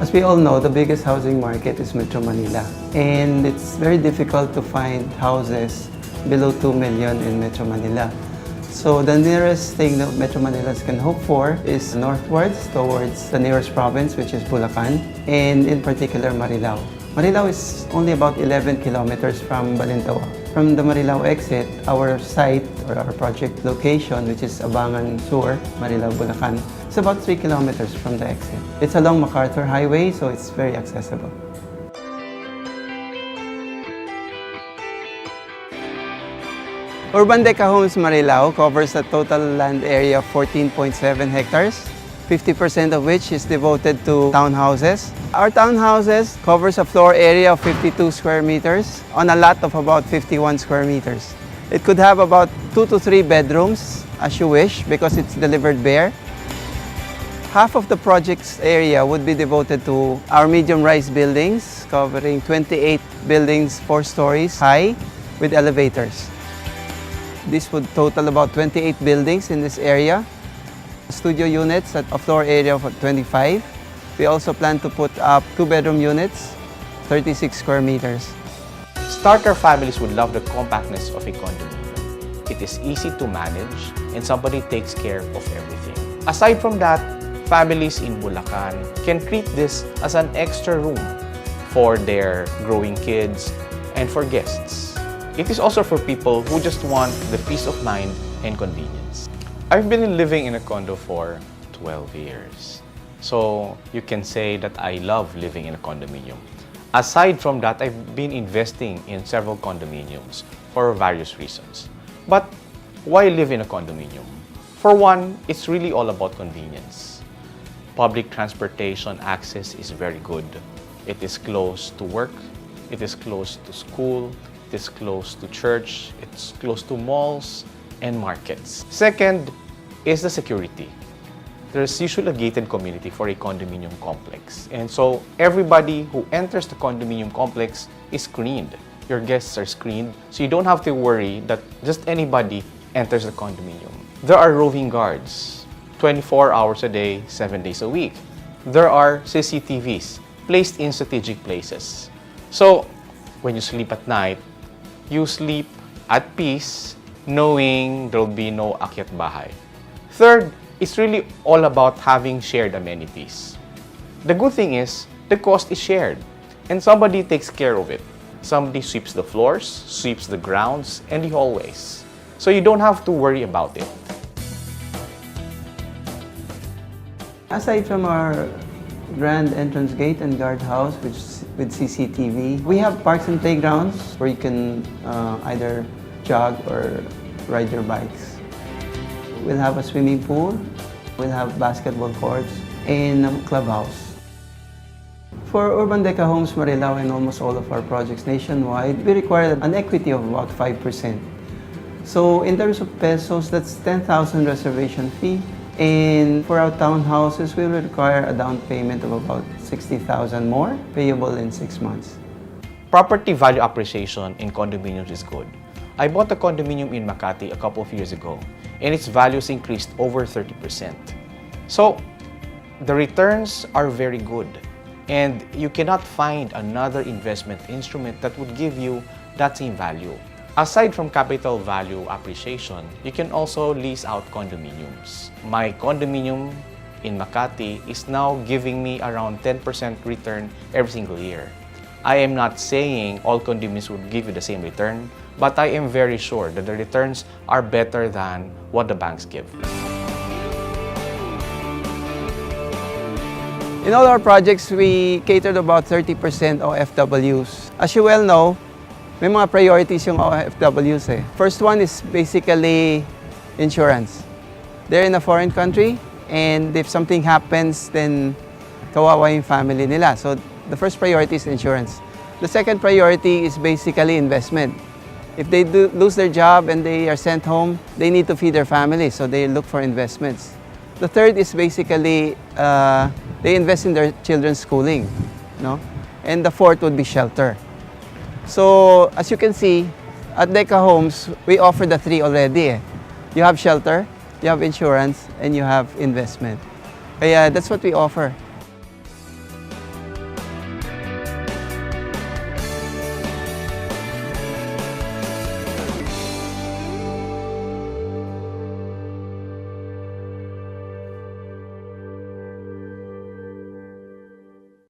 As we all know, the biggest housing market is Metro Manila. And it's very difficult to find houses below 2 million in Metro Manila. So the nearest thing that Metro Manilas can hope for is northwards towards the nearest province, which is Bulacan, and in particular Marilao. Marilao is only about 11 kilometers from Balintawak. From the Marilao exit, our site or our project location, which is Abangan Sur, Marilao Bulacan, is about 3 kilometers from the exit. It's along MacArthur Highway, so it's very accessible. Urban Deca Homes Marilao covers a total land area of 14.7 hectares, 50% of which is devoted to townhouses. Our townhouses covers a floor area of 52 square meters on a lot of about 51 square meters. It could have about 2 to 3 bedrooms as you wish because it's delivered bare. Half of the project's area would be devoted to our medium-rise buildings, covering 28 buildings 4 stories high with elevators. This would total about 28 buildings in this area. Studio units at a floor area of 25. We also plan to put up 2-bedroom units, 36 square meters. Starter families would love the compactness of a condominium. It is easy to manage and somebody takes care of everything. Aside from that, families in Bulacan can treat this as an extra room for their growing kids and for guests. It is also for people who just want the peace of mind and convenience. I've been living in a condo for 12 years. So you can say that I love living in a condominium. Aside from that, I've been investing in several condominiums for various reasons. But why live in a condominium? For one, it's really all about convenience. Public transportation access is very good. It is close to work, it is close to school, it is close to church, it's close to malls and markets. Second is the security. There's usually a gated community for a condominium complex. And so everybody who enters the condominium complex is screened. Your guests are screened, so you don't have to worry that just anybody enters the condominium. There are roving guards, 24 hours a day, 7 days a week. There are CCTVs placed in strategic places. So when you sleep at night, you sleep at peace, knowing there will be no akyat bahay. Third, it's really all about having shared amenities. The good thing is, the cost is shared, and somebody takes care of it. Somebody sweeps the floors, sweeps the grounds, and the hallways. So you don't have to worry about it. Aside from our grand entrance gate and guardhouse with CCTV, we have parks and playgrounds where you can either jog or ride your bikes. We'll have a swimming pool, we'll have basketball courts, and a clubhouse. For Urban Deca Homes Marilao and almost all of our projects nationwide, we require an equity of about 5%. So in terms of pesos, that's 10,000 reservation fee. And for our townhouses, we will require a down payment of about 60,000 more, payable in 6 months. Property value appreciation in condominiums is good. I bought a condominium in Makati a couple of years ago, and its values increased over 30%. So the returns are very good, and you cannot find another investment instrument that would give you that same value. Aside from capital value appreciation, you can also lease out condominiums. My condominium in Makati is now giving me around 10% return every single year. I am not saying all condominiums would give you the same return, but I am very sure that the returns are better than what the banks give. In all our projects, we catered about 30% OFWs. As you well know, may mga priorities yung OFWs eh. First one is basically insurance. They're in a foreign country, and if something happens, then kawawa yung family nila. So the first priority is insurance. The second priority is basically investment. If they lose their job and they are sent home, they need to feed their family, so they look for investments. The third is basically they invest in their children's schooling, no? And the fourth would be shelter. So, as you can see, at Deca Homes, we offer the three already. You have shelter, you have insurance, and you have investment. Kaya that's what we offer.